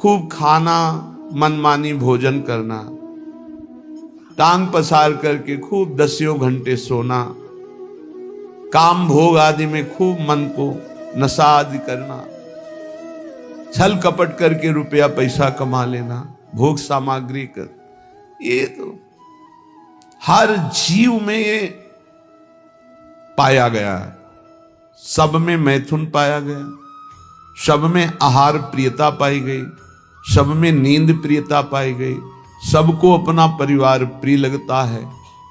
खूब खाना, मनमानी भोजन करना, टांग पसार करके खूब 10 घंटे सोना, काम भोग आदि में खूब मन को नशा आदि करना, छल कपट करके रुपया पैसा कमा लेना, भोग सामग्री कर, ये तो हर जीव में ये पाया गया है। सब में मैथुन पाया गया, सब में आहार प्रियता पाई गई, सब में नींद प्रियता पाई गई, सबको अपना परिवार प्रिय लगता है,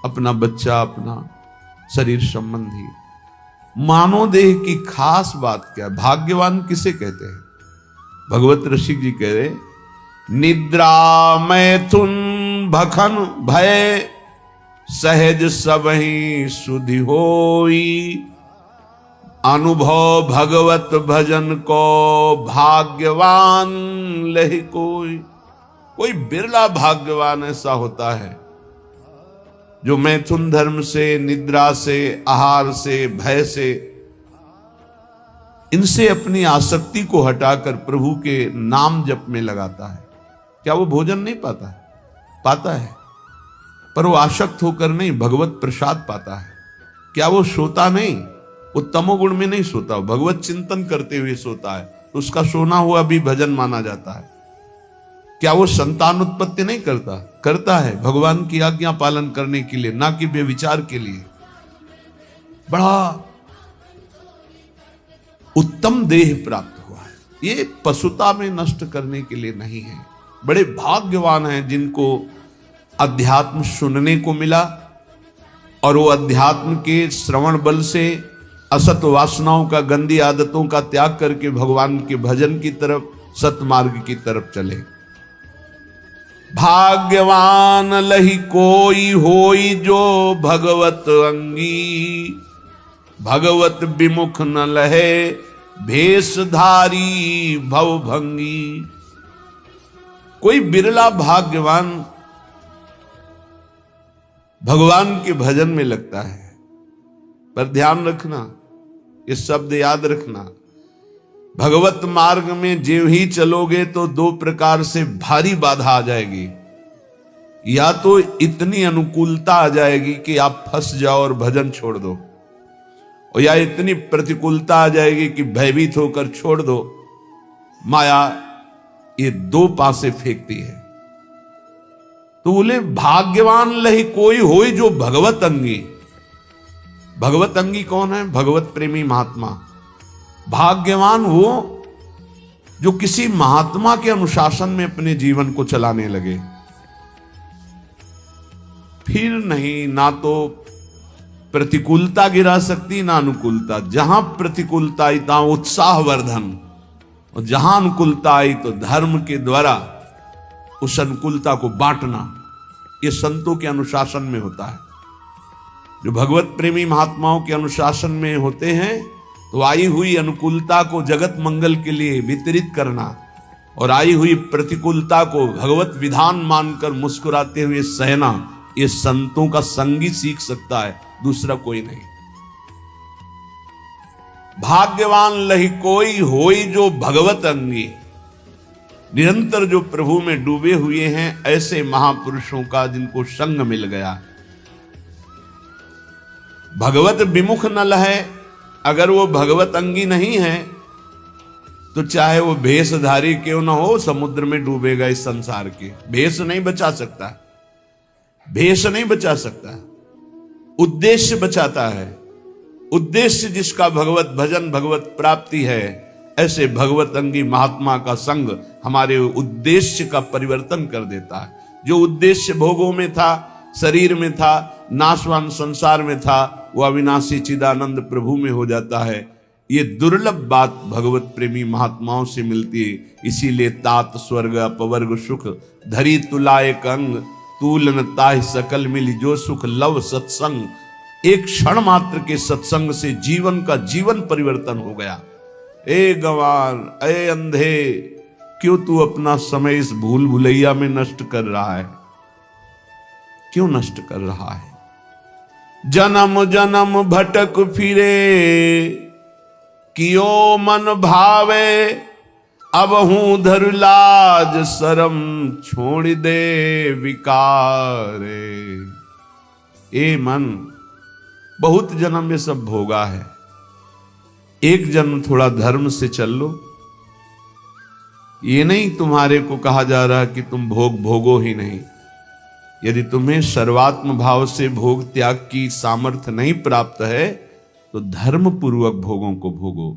अपना बच्चा, अपना शरीर संबंधी। मानव देह की खास बात क्या है? भाग्यवान किसे कहते हैं? भगवत ऋषि जी कह रहे, निद्रा मैथुन भखन भय सहज सबहि सुधि होई, अनुभव भगवत भजन को भाग्यवान लहि कोई। कोई बिरला भाग्यवान ऐसा होता है जो मैथुन धर्म से, निद्रा से, आहार से, भय से, इनसे अपनी आसक्ति को हटाकर प्रभु के नाम जप में लगाता है। क्या वो भोजन नहीं पाता है? पाता है, पर वो आसक्त होकर नहीं, भगवत प्रसाद पाता है। क्या वो सोता नहीं? वो तमोगुण में नहीं सोता, भगवत चिंतन करते हुए सोता है, तो उसका सोना हुआ भी भजन माना जाता है। क्या वो संतान उत्पत्ति नहीं करता? करता है, भगवान की आज्ञा पालन करने के लिए, ना कि व्यभिचार के लिए। बड़ा उत्तम देह प्राप्त हुआ है, ये पशुता में नष्ट करने के लिए नहीं है। बड़े भाग्यवान हैं जिनको अध्यात्म सुनने को मिला, और वो अध्यात्म के श्रवण बल से असत वासनाओं का, गंदी आदतों का त्याग करके भगवान के भजन की तरफ, सतमार्ग की तरफ चले। भाग्यवान लहि कोई होई जो भगवत अंगी, भगवत विमुख न लहे भेषधारी भवभंगी। कोई बिरला भाग्यवान भगवान के भजन में लगता है। पर ध्यान रखना, ये शब्द याद रखना, भगवत मार्ग में जो ही चलोगे तो 2 प्रकार से भारी बाधा आ जाएगी। या तो इतनी अनुकूलता आ जाएगी कि आप फंस जाओ और भजन छोड़ दो, और या इतनी प्रतिकूलता आ जाएगी कि भयभीत होकर छोड़ दो। माया ये 2 पासे फेंकती है। तो बोले भाग्यवान लहि कोई होई जो भगवत अंगी। भगवत अंगी कौन है? भगवत प्रेमी महात्मा। भाग्यवान वो जो किसी महात्मा के अनुशासन में अपने जीवन को चलाने लगे। फिर नहीं, ना तो प्रतिकूलता गिरा सकती, ना अनुकूलता। जहां प्रतिकूलता आई तहां उत्साहवर्धन, और जहां अनुकूलता आई तो धर्म के द्वारा उस अनुकूलता को बांटना। ये संतों के अनुशासन में होता है। जो भगवत प्रेमी महात्माओं के अनुशासन में होते हैं, तो आई हुई अनुकूलता को जगत मंगल के लिए वितरित करना, और आई हुई प्रतिकूलता को भगवत विधान मानकर मुस्कुराते हुए सहना, ये संतों का संगी सीख सकता है, दूसरा कोई नहीं। भाग्यवान लहि कोई होई जो भगवत अंगी। निरंतर जो प्रभु में डूबे हुए हैं, ऐसे महापुरुषों का जिनको संग मिल गया। भगवत विमुख न लहे, अगर वो भगवत अंगी नहीं है तो चाहे वो भेषधारी क्यों ना हो, समुद्र में डूबेगा। इस संसार के भेष नहीं बचा सकता, भेष नहीं बचा सकता, उद्देश्य बचाता है। उद्देश्य जिसका भगवत भजन, भगवत प्राप्ति है, ऐसे भगवत अंगी महात्मा का संग हमारे उद्देश्य का परिवर्तन कर देता है। जो उद्देश्य भोगों में था, शरीर में था, नाशवान संसार में था, वो अविनाशी चिदानंद प्रभु में हो जाता है। ये दुर्लभ बात भगवत प्रेमी महात्माओं से मिलती है। इसीलिए तात स्वर्ग अपवर्ग सुख धरी तुलाए कंग, तूलन ताहि सकल मिली जो सुख लव सत्संग। एक क्षण मात्र के सत्संग से जीवन का जीवन परिवर्तन हो गया। ए गंवार, ए अंधे, क्यों तू अपना समय इस भूल भुलैया में नष्ट कर रहा है? क्यों नष्ट कर रहा है? जन्म जन्म भटक फिरे, कियो मन भावे, अब हूं धर लाज शरम छोड़ दे विकारे। ए मन, बहुत जन्म ये सब भोगा है, एक जन्म थोड़ा धर्म से चल लो। ये नहीं तुम्हारे को कहा जा रहा कि तुम भोग भोगो ही नहीं। यदि तुम्हें सर्वात्म भाव से भोग त्याग की सामर्थ्य नहीं प्राप्त है तो धर्म पूर्वक भोगों को भोगो,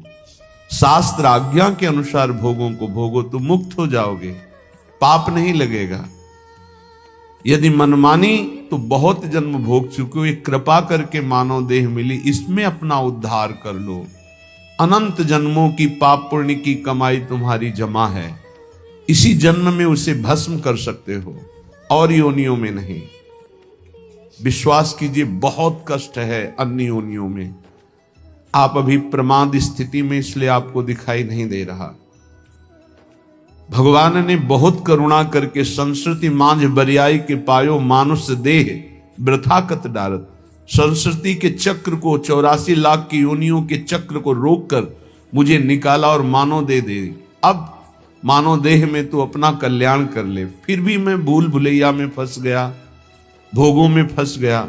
शास्त्र आज्ञा के अनुसार भोगों को भोगो, तो मुक्त हो जाओगे, पाप नहीं लगेगा। यदि मनमानी तो बहुत जन्म भोग चुके हो, ये कृपा करके मानव देह मिली, इसमें अपना उद्धार कर लो। अनंत जन्मों की पाप पुण्य की कमाई तुम्हारी जमा है, इसी जन्म में उसे भस्म कर सकते हो और योनियों में नहीं। विश्वास कीजिए, बहुत कष्ट है अन्य योनियों में। आप अभी प्रमाद स्थिति में, इसलिए आपको दिखाई नहीं दे रहा। भगवान ने बहुत करुणा करके संस्कृति मांझ बरियाई के पायो मानुष देह वृथा कत डारत, संस्कृति के चक्र को, 84 लाख की योनियों के चक्र को रोककर मुझे निकाला और मानव दे दे। अब मानव देह में तू अपना कल्याण कर ले। फिर भी मैं भूल भुलैया में फंस गया, भोगों में फंस गया।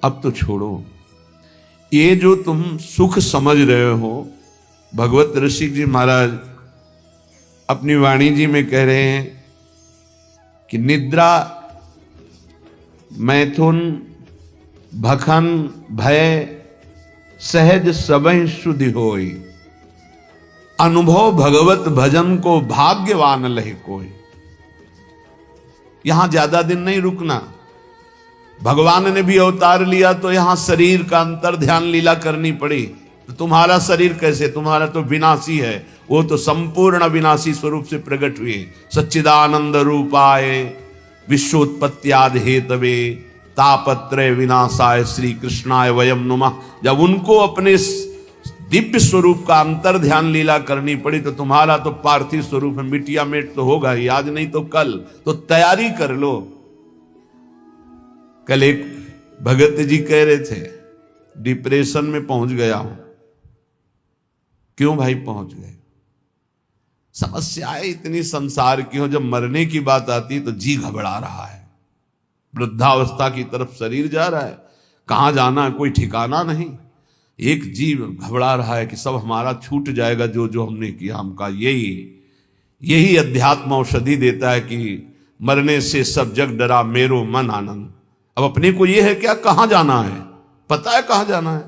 अब तो छोड़ो। ये जो तुम सुख समझ रहे हो, भगवत ऋषिक जी महाराज अपनी वाणी जी में कह रहे हैं कि निद्रा, मैथुन, भखन, भय सहज सबहि शुद्धि होई, अनुभव भगवत भजन को भाग्यवान लहे कोई। यहां ज्यादा दिन नहीं रुकना। भगवान ने भी अवतार लिया तो यहां शरीर का अंतर ध्यान लीला करनी पड़ी। तो तुम्हारा शरीर कैसे, तुम्हारा तो विनाशी है, वो तो संपूर्ण विनाशी स्वरूप से प्रकट हुए। सच्चिदानंद रूपाय विश्वोत्पत्त्यादि हेतवे तापत्रय विनाशाय श्री कृष्णाय वयम नुमः। जब उनको अपने दिव्य स्वरूप का अंतर ध्यान लीला करनी पड़ी तो तुम्हारा तो पार्थिव स्वरूप है, मिटिया मेट तो होगा ही, आज नहीं तो कल। तो तैयारी कर लो। कल एक भगत जी कह रहे थे डिप्रेशन में पहुंच गया हूं। क्यों भाई पहुंच गए? समस्याएं इतनी संसार की हो, जब मरने की बात आती तो जी घबरा रहा है, वृद्धावस्था की तरफ शरीर जा रहा है, कहां जाना है कोई ठिकाना नहीं। एक जीव घबरा रहा है कि सब हमारा छूट जाएगा, जो जो हमने किया। हमका यही अध्यात्म औषधि देता है कि मरने से सब जग डरा मेरो मन आनंद। अब अपने को यह है क्या, कहां जाना है, पता है कहां जाना है,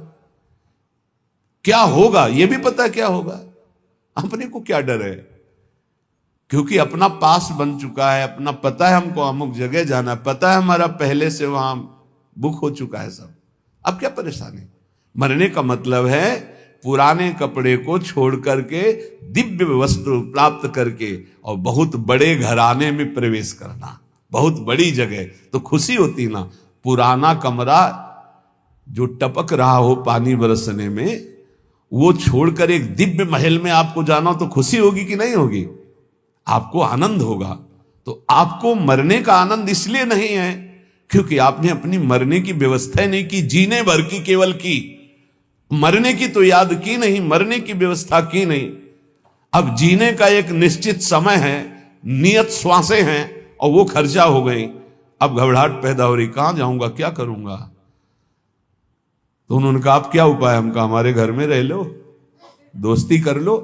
क्या होगा ये भी पता है क्या होगा। अपने को क्या डर है, क्योंकि अपना पास बन चुका है, अपना पता है हमको अमुक जगह जाना है, पता है हमारा पहले से वहां बुक हो चुका है सब। अब क्या परेशानी। मरने का मतलब है पुराने कपड़े को छोड़ करके दिव्य वस्त्र प्राप्त करके और बहुत बड़े घराने में प्रवेश करना, बहुत बड़ी जगह। तो खुशी होती ना। पुराना कमरा जो टपक रहा हो पानी बरसने में, वो छोड़कर एक दिव्य महल में आपको जाना, तो खुशी होगी कि नहीं होगी? आपको आनंद होगा। तो आपको मरने का आनंद इसलिए नहीं है क्योंकि आपने अपनी मरने की व्यवस्था नहीं की, जीने भर की केवल की, मरने की तो याद की नहीं, मरने की व्यवस्था की नहीं। अब जीने का एक निश्चित समय है, नियत श्वासें हैं और वो खर्चा हो गई। अब घबराहट पैदा हो रही, कहां जाऊंगा, क्या करूंगा। तो उन्होंने कहा आप क्या उपाय? हम कहा हमारे घर में रह लो, दोस्ती कर लो।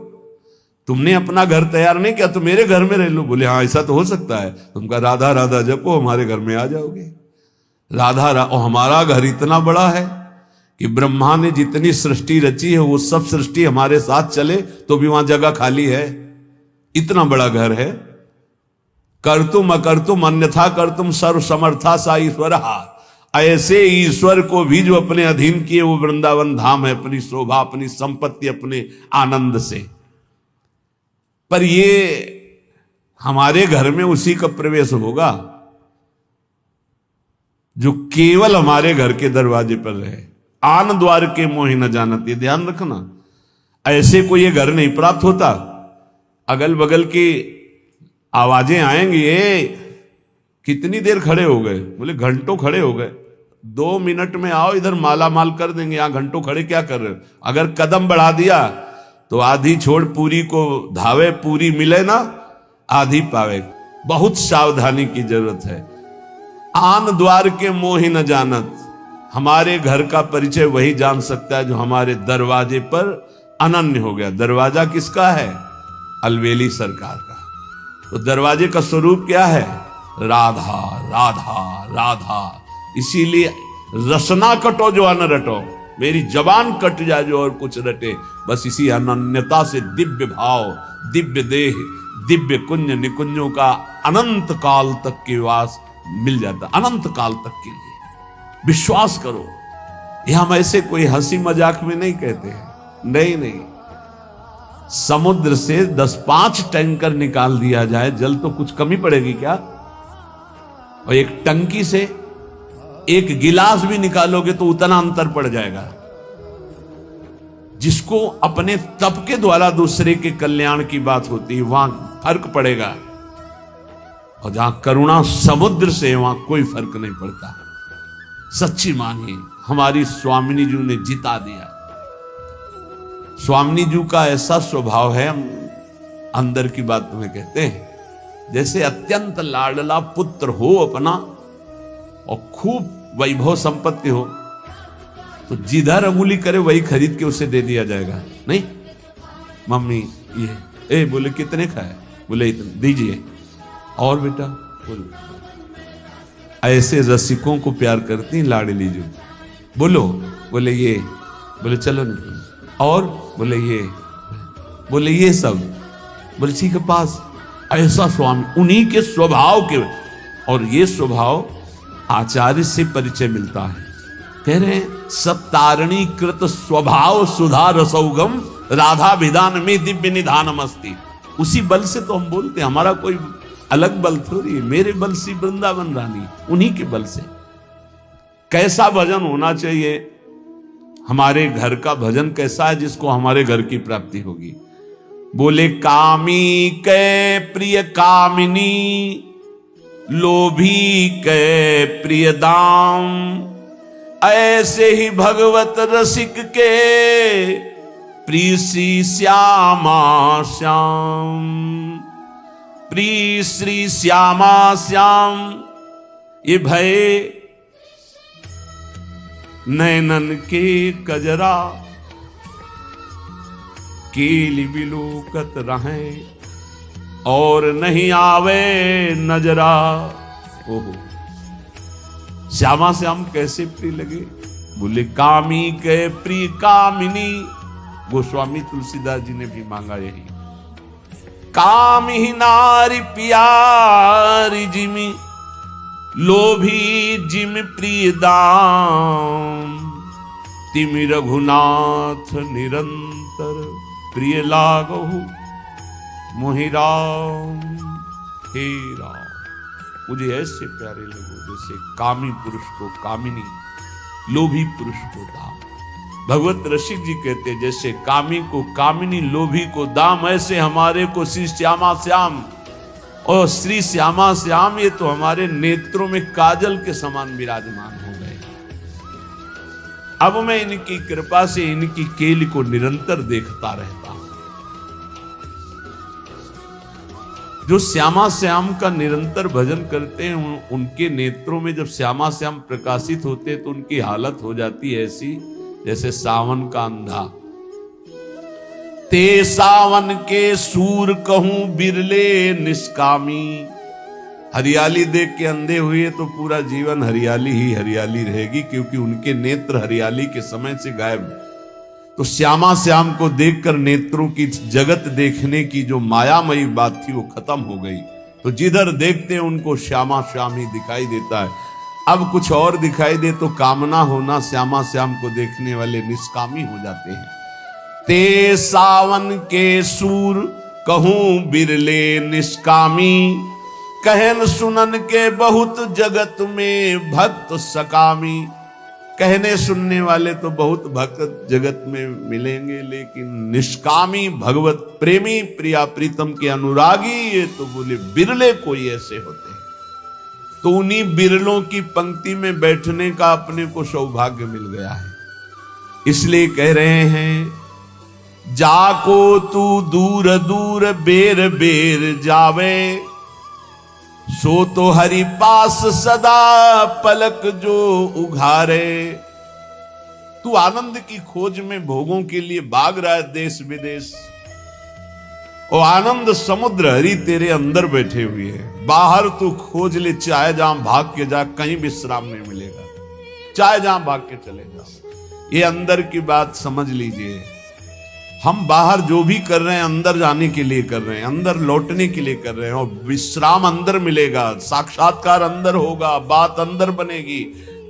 तुमने अपना घर तैयार नहीं किया तो मेरे घर में रह लो। बोले हाँ ऐसा तो हो सकता है। तुम कहा राधा राधा जपो, हमारे घर में आ जाओगे। राधा और हमारा घर इतना बड़ा है कि ब्रह्मा ने जितनी सृष्टि रची है वो सब सृष्टि हमारे साथ चले तो भी वहां जगह खाली है। इतना बड़ा घर है। कर्तुम अकर्तुम अन्यथा कर्तुम सर्व समर्था सा ईश्वर। ऐसे ईश्वर को भी जो अपने अधीन किए वो वृंदावन धाम है, अपनी शोभा, अपनी संपत्ति, अपने आनंद से। पर ये हमारे घर में उसी का प्रवेश होगा जो केवल हमारे घर के दरवाजे पर रहे। आन द्वार के मोहि न जानत, ये ध्यान रखना। ऐसे को ये घर नहीं प्राप्त होता। अगल बगल की आवाजें आएंगी, ये कितनी देर खड़े हो गए? बोले घंटों खड़े हो गए। 2 मिनट में आओ, इधर माला माल कर देंगे। यहां घंटों खड़े क्या कर रहे हो? अगर कदम बढ़ा दिया तो आधी छोड़ पूरी को धावे, पूरी मिले ना आधी पावे। बहुत सावधानी की जरूरत है। आन द्वार के मोहि न जानत, हमारे घर का परिचय वही जान सकता है जो हमारे दरवाजे पर अनन्य हो गया। दरवाजा किसका है? अलवेली सरकार का। तो दरवाजे का स्वरूप क्या है? राधा राधा राधा। इसीलिए रसना कटो जो अन रटो, मेरी जबान कट जाए जो और कुछ रटे। बस इसी अनन्यता से दिव्य भाव, दिव्य देह, दिव्य कुंज निकुंजों का अनंत काल तक के वास मिल जाता, अनंत काल तक के लिए। विश्वास करो, ये हम ऐसे कोई हंसी मजाक में नहीं कहते हैं। नहीं नहीं, समुद्र से 10-5 टैंकर निकाल दिया जाए, जल तो कुछ कमी पड़ेगी क्या? और एक टंकी से एक गिलास भी निकालोगे तो उतना अंतर पड़ जाएगा। जिसको अपने तप के द्वारा दूसरे के कल्याण की बात होती है वहां फर्क पड़ेगा, और जहां करुणा समुद्र से वहां कोई फर्क नहीं पड़ता। सच्ची मानिए, हमारी स्वामिनी जी ने जिता दिया। स्वामिनी जी का ऐसा स्वभाव है, हम अंदर की बात तुम्हें कहते हैं, जैसे अत्यंत लाडला पुत्र हो अपना और खूब वैभव संपत्ति हो तो जिधर अंगुली करे वही खरीद के उसे दे दिया जाएगा। नहीं, मम्मी ये बोले कितने का है? बोले इतने, दीजिए। और बेटा बोलो, ऐसे रसिकों को प्यार करती हैं लाडली जी। बोलो, बोले ये, बोले चलो निकलो। और बोले ये सब, बोले ठीक है पास। ऐसा स्वामी, उन्हीं के स्वभाव के, और ये स्वभाव आचार्य से परिचय मिलता है। कह रहे हैं सब तारणी कृत स्वभाव सुधा रसौगम राधा विधान में दिव्य निधानमस्ति। उसी बल से तो हम बोलते हैं, हमारा कोई अलग बल थोड़ी है। मेरे बल से वृंदावन रानी, उन्हीं के बल से। कैसा भजन होना चाहिए? हमारे घर का भजन कैसा है जिसको हमारे घर की प्राप्ति होगी? बोले कामी के प्रिय कामिनी, लोभी के प्रिय दाम, ऐसे ही भगवत रसिक के प्रिय श्री श्यामा श्याम। प्रिय श्री श्यामा श्याम, ये भय नैनन के कजरा, केली बिलोकत रहे और नहीं आवे नजरा। ओहो, श्यामा श्याम कैसे प्रिय लगे? बोले कामी के प्रिय कामिनी। गोस्वामी तुलसीदास जी ने भी मांगा यही। काम ही नारी प्यारी जिमी, लोभी जिम प्रिय दाम। तिमि रघुनाथ निरंतर प्रिय लागहु मोहि राम। हे राम, मुझे ऐसे प्यारे लगो जैसे कामी पुरुष को कामिनी, लोभी पुरुष को दाम। भगवत रसिक जी कहते हैं जैसे कामी को कामिनी, लोभी को दाम, ऐसे हमारे को श्री श्यामा श्याम। और श्री श्यामा श्याम ये तो हमारे नेत्रों में काजल के समान विराजमान हो गए। अब मैं इनकी कृपा से इनकी केली को निरंतर देखता रहता हूं। जो श्यामा श्याम का निरंतर भजन करते हैं उनके नेत्रों में जब श्यामा श्याम प्रकाशित होते हैं तो उनकी हालत हो जाती है ऐसी जैसे सावन का अंधा। ते सावन के सूर कहूं बिरले निष्कामी। हरियाली देख के अंधे हुए तो पूरा जीवन हरियाली ही हरियाली रहेगी, क्योंकि उनके नेत्र हरियाली के समय से गायब। तो श्यामा श्याम को देखकर नेत्रों की जगत देखने की जो मायामयी बात थी वो खत्म हो गई। तो जिधर देखते हैं उनको श्यामा श्याम ही दिखाई देता है। अब कुछ और दिखाई दे तो कामना होना श्यामा श्याम को देखने वाले निष्कामी हो जाते हैं। ते सावन के सूर कहूं बिरले निष्कामी, कहन सुनन के बहुत जगत में भक्त सकामी। कहने सुनने वाले तो बहुत भक्त जगत में मिलेंगे, लेकिन निष्कामी भगवत प्रेमी प्रिया प्रीतम के अनुरागी ये तो बोले बिरले कोई ऐसे होते हैं। तो उन्हीं बिरलों की पंक्ति में बैठने का अपने को सौभाग्य मिल गया है। इसलिए कह रहे हैं जाको तू दूर दूर बेर बेर जावे, सो तो हरि पास सदा पलक जो उघारे। तू आनंद की खोज में भोगों के लिए भाग रहा है देश विदेश, और आनंद समुद्र हरि तेरे अंदर बैठे हुए हैं। बाहर तू खोज ले, चाहे जहां भाग के जा, कहीं विश्राम नहीं मिलेगा, चाहे जहां भाग के चले जाओ। ये अंदर की बात समझ लीजिए। हम बाहर जो भी कर रहे हैं अंदर जाने के लिए कर रहे हैं, अंदर लौटने के लिए कर रहे हैं, और विश्राम अंदर मिलेगा, साक्षात्कार अंदर होगा, बात अंदर बनेगी,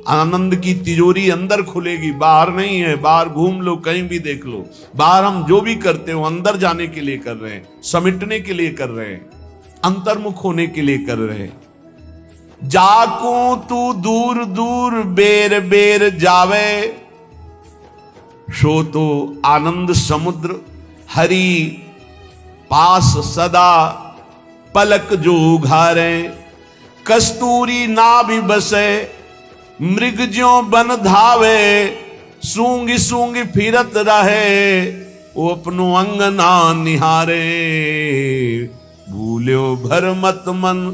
आनंद की तिजोरी अंदर खुलेगी, बाहर नहीं है। बाहर घूम लो, कहीं भी देख लो, बाहर हम जो भी करते हो अंदर जाने के लिए कर रहे हैं, समेटने के लिए कर रहे हैं, अंतर्मुख होने के लिए कर रहे हैं। जाको तू दूर दूर बेर बेर जावे, सो तो आनंद समुद्र हरि पास सदा पलक जो उघारे। कस्तूरी ना भी बसे मृग ज्यों बन धावे, सूंगी सूंगी फिरत रहे वो अपनो अंगना निहारे। भूल्यो भर मत मन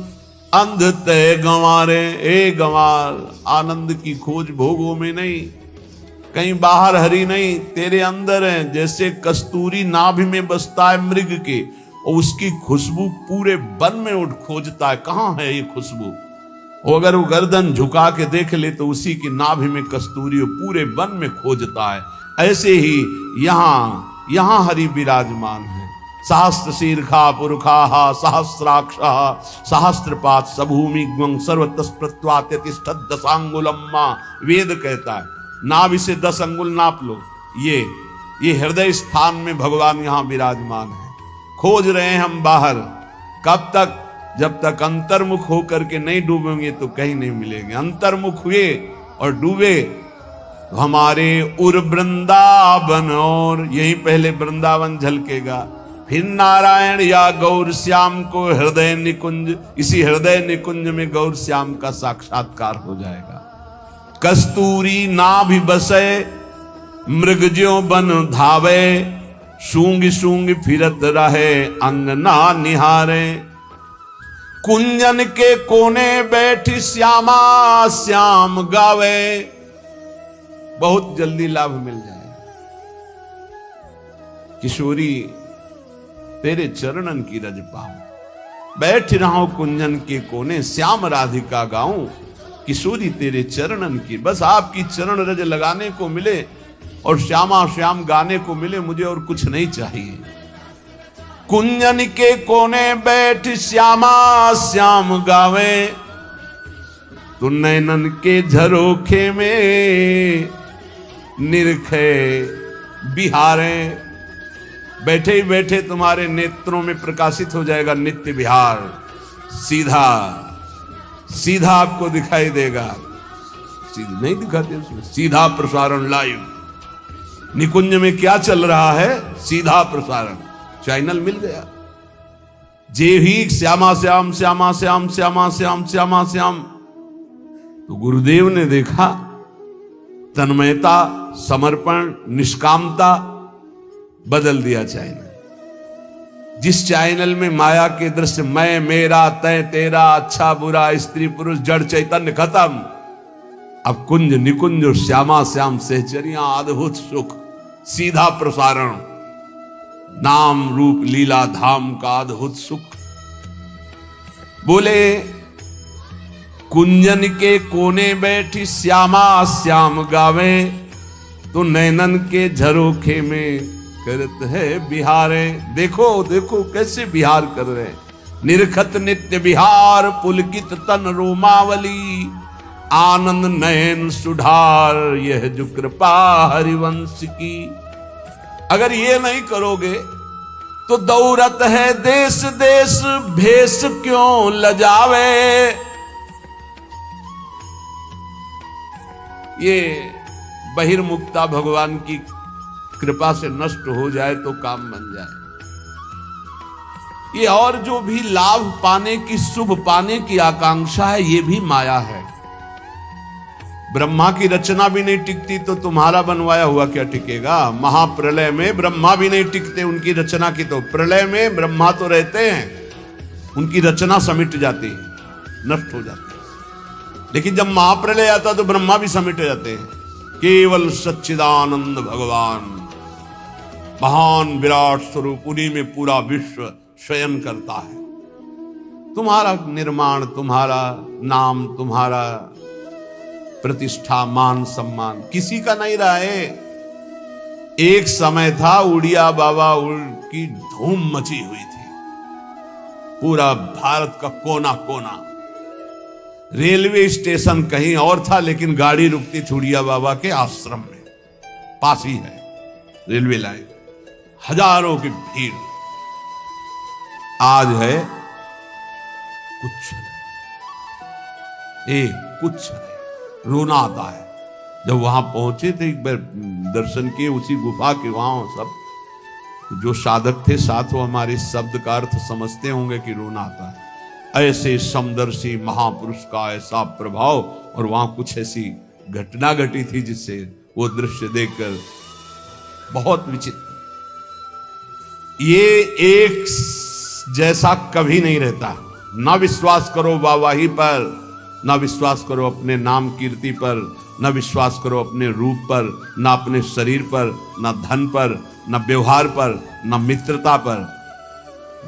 अंध तय गंवारे। ए गंवार, आनंद की खोज भोगों में नहीं, कहीं बाहर हरि नहीं, तेरे अंदर है। जैसे कस्तूरी नाभि में बसता है मृग के, और उसकी खुशबू पूरे वन में उठ खोजता है, कहां है ये खुशबू। और अगर वो गर्दन झुका के देख ले तो उसी की नाभि में कस्तूरी पूरे वन में खोजता है। ऐसे ही यहां हरि विराजमान है। सहस्त्र शीर्षा पुरुषा सहस्राक्षा सहस्त्रपात सभूमि ग्वं सर्वतस्प्रत्वात्यतिष्ठत् दशांगुलम्मा। वेद कहता है नाभि से 10 अंगुल नाप लो। ये हृदय स्थान में भगवान यहां विराजमान है। खोज रहे हैं हम बाहर, कब तक? जब तक अंतर्मुख होकर के नहीं डूबेंगे तो कहीं नहीं मिलेंगे। अंतर्मुख हुए और डूबे तो हमारे उर वृंदावन, और यही पहले वृंदावन झलकेगा, फिर नारायण या गौर श्याम को हृदय निकुंज, इसी हृदय निकुंज में गौर श्याम का साक्षात्कार हो जाएगा। कस्तूरी ना भी बसे मृग ज्यों बन धावे, सूंगी सूंगी फिरत रहे अंगना निहारे। कुंजन के कोने बैठी श्यामा श्याम गावे। बहुत जल्दी लाभ मिल जाएगा। किशोरी तेरे चरणन की रज पाऊं, बैठ रहा कुंजन के कोने श्याम राधिका गाऊं। किशोरी तेरे चरणन की, बस आपकी चरण रज लगाने को मिले और श्यामा श्याम गाने को मिले, मुझे और कुछ नहीं चाहिए। कुंजन के कोने बैठ श्यामा श्याम गावे, तू नैनन के झरोखे में निरखे बिहारे। बैठे ही बैठे तुम्हारे नेत्रों में प्रकाशित हो जाएगा नित्य विहार। सीधा सीधा आपको दिखाई देगा, सीधा नहीं दिखाते उसमें, सीधा प्रसारण लाइव। निकुंज में क्या चल रहा है? सीधा प्रसारण, चैनल मिल गया। जे ही श्यामा श्याम श्यामा श्याम श्यामा श्याम श्यामा श्याम, तो गुरुदेव ने देखा तन्मयता, समर्पण, निष्कामता, बदल दिया चैनल। जिस चैनल में माया के दृश्य, मैं मेरा तय तेरा, अच्छा बुरा, स्त्री पुरुष, जड़ चैतन्य खत्म। अब कुंज निकुंज और श्यामा श्याम सहचरियां, अद्भुत सुख, सीधा प्रसारण, नाम रूप लीला धाम का अद्भुत सुख। बोले कुंजन के कोने बैठी श्यामा श्याम गावे, तो नैनन के झरोखे में करत है बिहारे। देखो देखो कैसे बिहार कर रहे हैं। निरखत नित्य बिहार, पुलकित तन रोमावली, आनंद नयन सुधार, यह जो कृपा हरिवंश की। अगर ये नहीं करोगे तो दौरत है देश देश, भेष क्यों लजावे। ये बहिर्मुक्ता भगवान की कृपा से नष्ट हो जाए तो काम बन जाए। ये और जो भी लाभ पाने की, शुभ पाने की आकांक्षा है, ये भी माया है। ब्रह्मा की रचना भी नहीं टिकती तो तुम्हारा बनवाया हुआ क्या टिकेगा। महाप्रलय में ब्रह्मा भी नहीं टिकते उनकी रचना की, तो प्रलय में ब्रह्मा तो रहते हैं, उनकी रचना समिट जाती है, नष्ट हो जाती है। लेकिन जब महाप्रलय आता तो ब्रह्मा भी समिट जाते हैं। केवल सच्चिदानंद भगवान महान विराट स्वरूप, उन्हीं में पूरा विश्व शयन करता है। तुम्हारा निर्माण, तुम्हारा नाम, तुम्हारा प्रतिष्ठा, मान सम्मान किसी का नहीं रहा है। एक समय था उड़िया बाबा की धूम मची हुई थी, पूरा भारत का कोना कोना। रेलवे स्टेशन कहीं और था, लेकिन गाड़ी रुकती थी उड़िया बाबा के आश्रम में, पास ही है रेलवे लाइन, हजारों की भीड़। आज है कुछ नहीं, कुछ नहीं, रोना आता है। जब वहां पहुंचे थे, एक बार दर्शन किए उसी गुफा के, वहां सब जो साधक थे साथ, वो हमारे शब्द का अर्थ समझते होंगे कि रोना आता है। ऐसे समदर्शी महापुरुष का ऐसा प्रभाव, और वहां कुछ ऐसी घटना घटी थी जिससे वो दृश्य देखकर बहुत विचित्र। ये एक जैसा कभी नहीं रहता। ना विश्वास करो वाहवाही पर, ना विश्वास करो अपने नाम कीर्ति पर, ना विश्वास करो अपने रूप पर, ना अपने शरीर पर, ना धन पर, ना व्यवहार पर, ना मित्रता पर।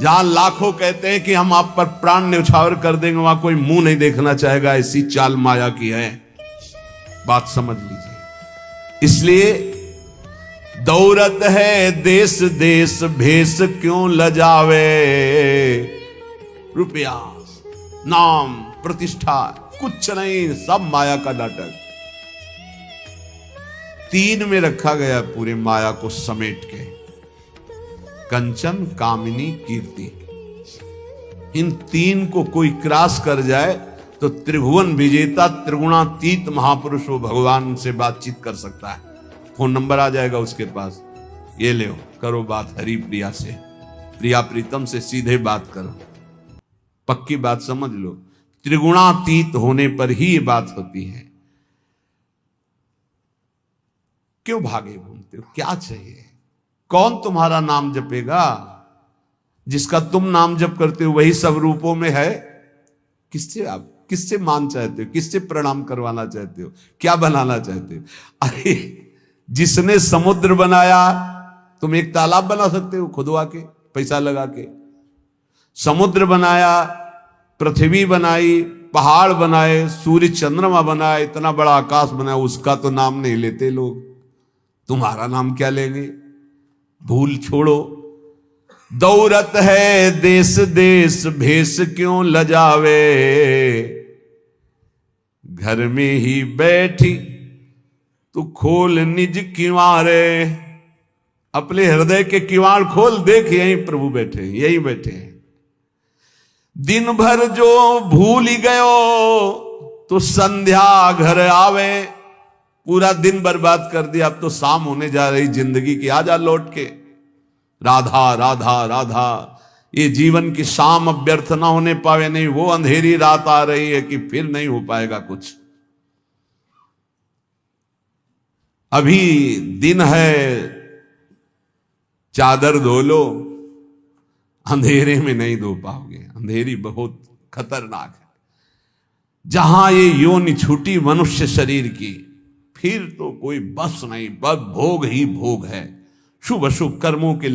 जहां लाखों कहते हैं कि हम आप पर प्राण न्यौछावर कर देंगे, वहां कोई मुंह नहीं देखना चाहेगा। ऐसी चाल माया की है, बात समझ लीजिए। इसलिए दौरत है देश देश, भेष क्यों लजावे। रुपया, नाम, प्रतिष्ठा कुछ नहीं, सब माया का नाटक। तीन में रखा गया पूरे माया को समेट के, कंचन, कामिनी, कीर्ति। इन तीन को कोई क्रॉस कर जाए तो त्रिभुवन विजेता त्रिगुणातीत महापुरुष वो भगवान से बातचीत कर सकता है। फोन नंबर आ जाएगा उसके पास, ये ले, करो बात हरि प्रिया से, प्रिया प्रीतम से सीधे बात करो। पक्की बात समझ लो, त्रिगुणातीत होने पर ही ये बात होती है। क्यों भागे घूमते हो, क्या चाहिए? कौन तुम्हारा नाम जपेगा? जिसका तुम नाम जप करते हो वही सब रूपों में है। किससे आप, किससे मान चाहते हो, किससे प्रणाम करवाना चाहते हो, क्या बनाना चाहते हो? अरे जिसने समुद्र बनाया, तुम एक तालाब बना सकते हो खुदवा के, पैसा लगा के। समुद्र बनाया, पृथ्वी बनाई, पहाड़ बनाए, सूर्य चंद्रमा बनाया, इतना बड़ा आकाश बनाया, उसका तो नाम नहीं लेते लोग। तुम्हारा नाम क्या लेंगे? भूल छोड़ो। दौरत है देश देश, भेष क्यों लजावे। घर में ही बैठी तू खोल निज किवारे। अपने हृदय के किवाड़ खोल, देख यहीं प्रभु बैठे हैं, यहीं बैठे हैं। दिन भर जो भूल ही गयो तो संध्या घर आवे। पूरा दिन बर्बाद कर दिया, अब तो शाम होने जा रही जिंदगी की, आजा लौट के। राधा राधा राधा, ये जीवन की शाम अब व्यर्थ ना होने पावे। नहीं, वो अंधेरी रात आ रही है कि फिर नहीं हो पाएगा कुछ। अभी दिन है, चादर धो लो, अंधेरे में नहीं धो पाओगे। अंधेरी बहुत खतरनाक है। जहां ये योनि छूटी मनुष्य शरीर की, फिर तो कोई बस नहीं, बस भोग ही भोग है। शुभ अशुभ कर्मों के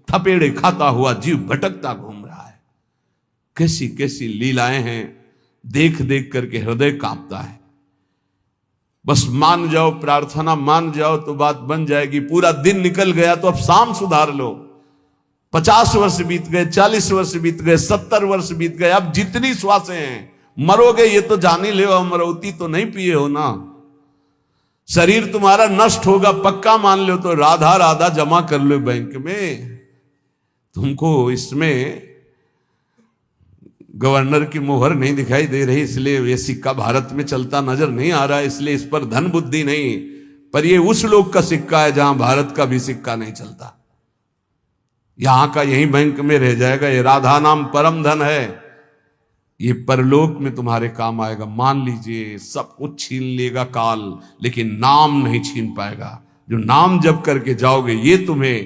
थपेड़े खाता हुआ जीव भटकता घूम रहा है। कैसी कैसी लीलाएं हैं, देख देख करके हृदय कांपता है। बस मान जाओ, प्रार्थना मान जाओ तो बात बन जाएगी। पूरा दिन निकल गया तो अब शाम सुधार लो। 50 वर्ष बीत गए, 40 वर्ष बीत गए, 70 वर्ष बीत गए, अब जितनी श्वासें हैं, मरोगे ये तो जान ही ले, अमरौती तो नहीं पिए हो ना। शरीर तुम्हारा नष्ट होगा पक्का मान लो, तो राधा राधा जमा कर लो बैंक में। तुमको इसमें गवर्नर की मोहर नहीं दिखाई दे रही, इसलिए ये सिक्का भारत में चलता नजर नहीं आ रहा है, इसलिए इस पर धन बुद्धि नहीं। पर ये उस लोग का सिक्का है जहां भारत का भी सिक्का नहीं चलता। यहां का यही बैंक में रह जाएगा। ये राधा नाम परम धन है। ये परलोक में तुम्हारे काम आएगा। मान लीजिए सब कुछ छीन लेगा काल, लेकिन नाम नहीं छीन पाएगा। जो नाम जप करके जाओगे ये तुम्हें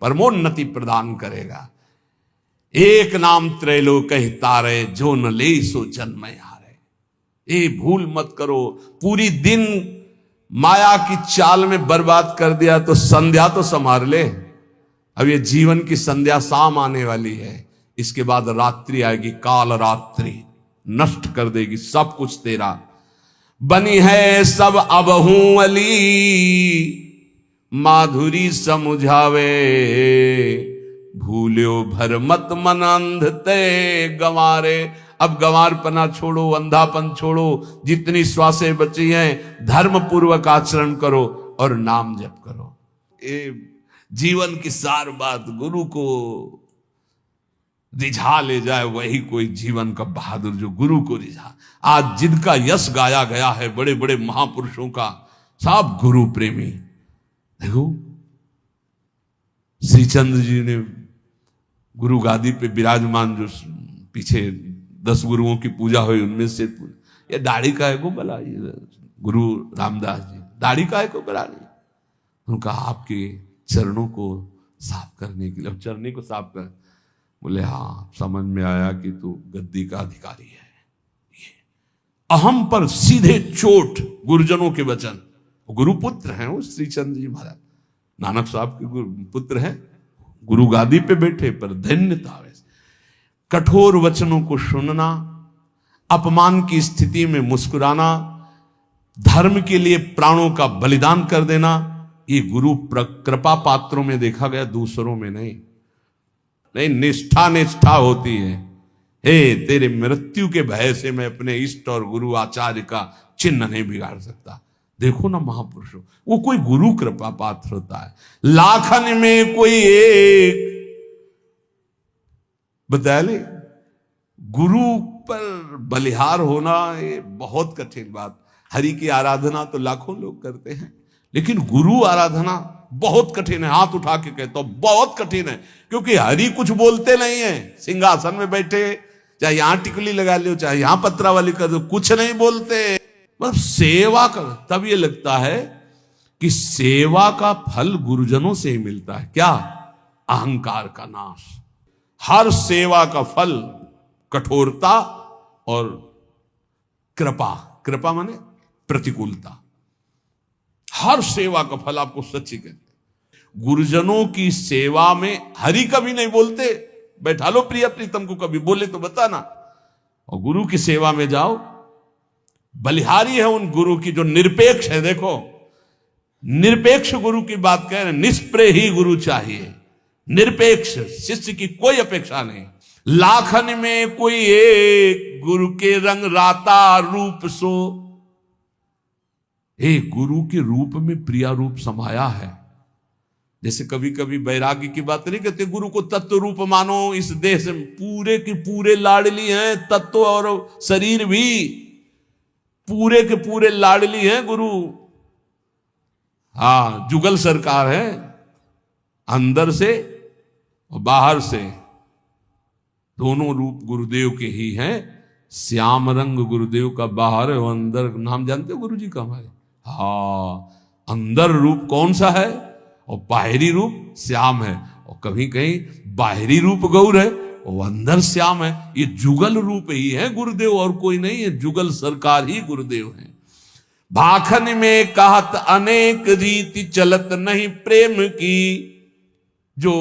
परमोन्नति प्रदान करेगा। एक नाम त्रैलोक तारे, जो न ले सो जन्म हारे। ये भूल मत करो। पूरी दिन माया की चाल में बर्बाद कर दिया तो संध्या तो संभाल ले। अब ये जीवन की संध्या शाम आने वाली है, इसके बाद रात्रि आएगी, काल रात्रि नष्ट कर देगी सब कुछ तेरा। बनी है सब अबहू अली, माधुरी समुझावे। भूल्यो भर मत मन अंध ते गंवारे। अब गंवारपना छोड़ो, अंधापन छोड़ो, जितनी श्वासें बची हैं धर्म पूर्वक आचरण करो और नाम जप करो। ये जीवन की सार बात गुरु को रिझा ले जाए वही कोई जीवन का बहादुर, जो गुरु को रिझा। आज जिनका यश गाया गया है बड़े बड़े महापुरुषों का, सब गुरु प्रेमी। देखो श्रीचंद्र जी ने गुरु गादी पे विराजमान, जो पीछे 10 गुरुओं की पूजा हुई उनमें से ये दाढ़ी का है को बला, गुरु रामदास जी दाढ़ी का है को बला नहीं। उनका आपके चरणों को साफ करने के लिए, चरनी को साफ कर, बोले हाँ समझ में आया कि तू गद्दी का अधिकारी है। ये अहम पर सीधे चोट गुरुजनों के वचन। गुरुपुत्र हैं वो श्रीचंद्र जी महाराज, नानक साहब के पुत्र हैं, गुरु गादी पे बैठे, पर धन्यता। कठोर वचनों को सुनना, अपमान की स्थिति में मुस्कुराना, धर्म के लिए प्राणों का बलिदान कर देना, ये गुरु कृपा पात्रों में देखा गया, दूसरों में नहीं। निष्ठा निष्ठा होती है। हे तेरे मृत्यु के भय से मैं अपने इष्ट और गुरु आचार्य का चिन्ह नहीं बिगाड़ सकता। देखो ना महापुरुषों, वो कोई गुरु कृपा पात्र होता है, लाखन में कोई एक। बता ले, गुरु पर बलिहार होना ये बहुत कठिन बात। हरि की आराधना तो लाखों लोग करते हैं, लेकिन गुरु आराधना बहुत कठिन है। हाथ उठा के कहता हूं बहुत कठिन है, क्योंकि हरि कुछ बोलते नहीं है। सिंहासन में बैठे, चाहे यहां टिकली लगा लो, चाहे यहां पत्रावली कर दो, कुछ नहीं बोलते, बस सेवा कर। तब ये लगता है कि सेवा का फल गुरुजनों से ही मिलता है। क्या? अहंकार का नाश। हर सेवा का फल कठोरता और कृपा। कृपा माने प्रतिकूलता। हर सेवा का फल आपको सच्ची कहते। गुरुजनों की सेवा में हरि कभी नहीं बोलते, बैठा लो प्रिय प्रीतम को, कभी बोले तो बताना। और गुरु की सेवा में जाओ, बलिहारी है उन गुरु की जो निरपेक्ष है। देखो निरपेक्ष गुरु की बात कह रहे, निष्प्रेय ही गुरु चाहिए, निरपेक्ष, शिष्य की कोई अपेक्षा नहीं। लाखन में कोई एक, गुरु के रंग राता रूप सो। एक गुरु के रूप में प्रिया रूप समाया है। जैसे कभी कभी वैराग्य की बात नहीं कहते, गुरु को तत्व रूप मानो। इस देश में पूरे के पूरे लाडली हैं, तत्व और शरीर भी पूरे के पूरे लाडली हैं गुरु। हाँ, जुगल सरकार है, अंदर से और बाहर से दोनों रूप गुरुदेव के ही हैं। श्याम रंग गुरुदेव का बाहर है और अंदर। नाम जानते हो गुरु जी का हमारे? हाँ, अंदर रूप कौन सा है और बाहरी रूप श्याम है। और कहीं कहीं बाहरी रूप गौर है और अंदर श्याम है। ये जुगल रूप ही है गुरुदेव, और कोई नहीं है। जुगल सरकार ही गुरुदेव है। भाखन में कहत अनेक रीति, चलत नहीं प्रेम की। जो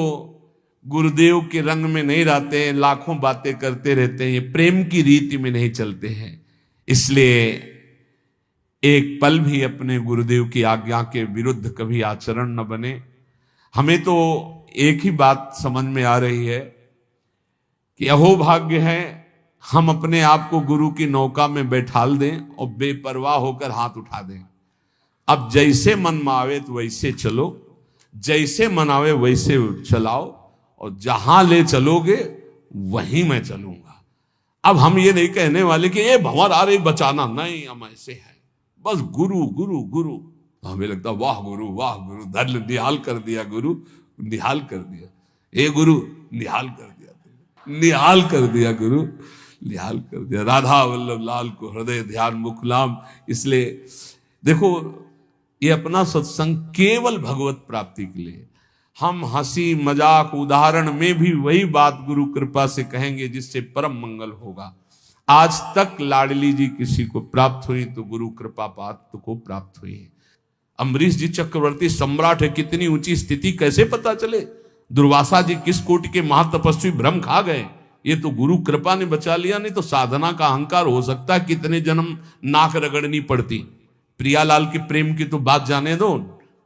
गुरुदेव के रंग में नहीं रहते हैं, लाखों बातें करते रहते हैं, ये प्रेम की रीति में नहीं चलते हैं। इसलिए एक पल भी अपने गुरुदेव की आज्ञा के विरुद्ध कभी आचरण न बने। हमें तो एक ही बात समझ में आ रही है कि अहोभाग्य है हम अपने आप को गुरु की नौका में बैठाल दें और बेपरवाह होकर हाथ उठा दें। अब जैसे मन में आवे तो वैसे चलो, जैसे मन आवे वैसे चलाओ, और जहां ले चलोगे वहीं मैं चलूंगा। अब हम ये नहीं कहने वाले कि ये भंवर आ रही बचाना, नहीं, हम ऐसे हैं बस गुरु गुरु गुरु। तो हमें लगता वाह गुरु वाह गुरु, धर निहाल कर दिया गुरु, निहाल कर दिया। ए गुरु निहाल कर दिया, निहाल कर दिया गुरु। निहाल कर दिया। राधा वल्लभ लाल को हृदय ध्यान मुखलाम। इसलिए देखो, ये अपना सत्संग केवल भगवत प्राप्ति के लिए। हम हंसी मजाक उदाहरण में भी वही बात गुरु कृपा से कहेंगे जिससे परम मंगल होगा। आज तक लाडली जी किसी को प्राप्त हुई तो गुरु कृपा पात्र को प्राप्त हुई है। अम्बरीश जी चक्रवर्ती सम्राट है, कितनी ऊंची स्थिति कैसे पता चले? दुर्वासा जी किस कोटि के महातपस्वी भ्रम खा गए, ये तो गुरु कृपा ने बचा लिया। नहीं तो साधना का अहंकार हो सकता है कितने जन्म नाक रगड़नी पड़ती। प्रियालाल के प्रेम की तो बात जाने दो,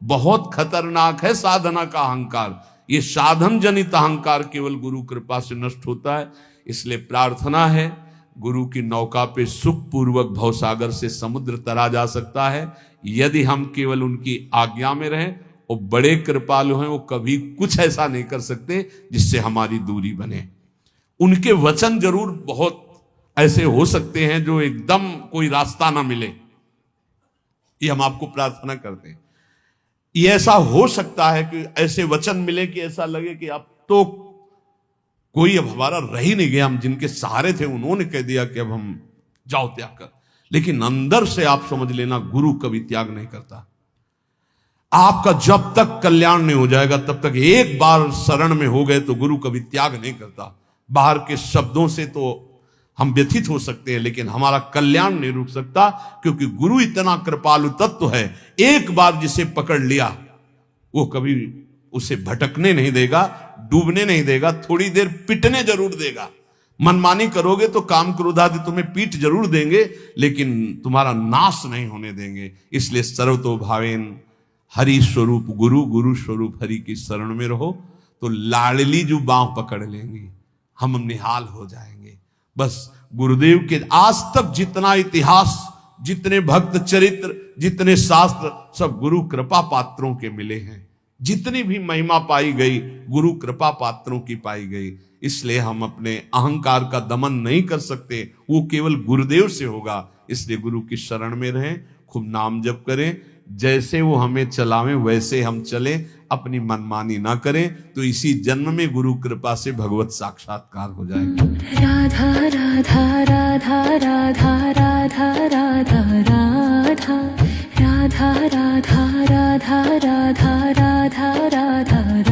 बहुत खतरनाक है साधना का अहंकार। ये साधन जनित अहंकार केवल गुरु कृपा से नष्ट होता है। इसलिए प्रार्थना है, गुरु की नौका पे सुखपूर्वक भवसागर से समुद्र तरा जा सकता है यदि हम केवल उनकी आज्ञा में रहें। वो बड़े कृपालु हैं, वो कभी कुछ ऐसा नहीं कर सकते जिससे हमारी दूरी बने। उनके वचन जरूर बहुत ऐसे हो सकते हैं जो एकदम कोई रास्ता ना मिले, ये हम आपको प्रार्थना करते हैं। ये ऐसा हो सकता है कि ऐसे वचन मिले कि ऐसा लगे कि अब तो कोई अब हमारा रह ही नहीं गया, हम जिनके सहारे थे उन्होंने कह दिया कि अब हम जाओ त्याग कर। लेकिन अंदर से आप समझ लेना, गुरु कभी त्याग नहीं करता। आपका जब तक कल्याण नहीं हो जाएगा तब तक, एक बार शरण में हो गए तो गुरु कभी त्याग नहीं करता। बाहर के शब्दों से तो हम व्यथित हो सकते हैं लेकिन हमारा कल्याण नहीं रुक सकता, क्योंकि गुरु इतना कृपालु तत्व है, एक बार जिसे पकड़ लिया वो कभी उसे भटकने नहीं देगा, डूबने नहीं देगा, थोड़ी देर पिटने जरूर देगा। मनमानी करोगे तो काम क्रोध आदि तुम्हें पीठ जरूर देंगे लेकिन तुम्हारा नाश नहीं होने देंगे। इसलिए सर्वतो भावेन हरि स्वरूप गुरु, गुरु स्वरूप हरि की शरण में रहो तो लाडली जो बांह पकड़ लेंगी, हम निहाल हो जाएंगे। बस गुरुदेव के आज तक जितना इतिहास, जितने भक्त चरित्र, जितने शास्त्र, सब गुरु कृपा पात्रों के मिले हैं। जितनी भी महिमा पाई गई गुरु कृपा पात्रों की पाई गई। इसलिए हम अपने अहंकार का दमन नहीं कर सकते, वो केवल गुरुदेव से होगा। इसलिए गुरु की शरण में रहें, खूब नाम जप करें, जैसे वो हमें चलावें वैसे हम चलें, अपनी मनमानी ना करें तो इसी जन्म में गुरु कृपा से भगवत साक्षात्कार हो जाएगा। राधा राधा राधा राधा राधा राधा राधा राधा राधा राधा राधा राधा राधा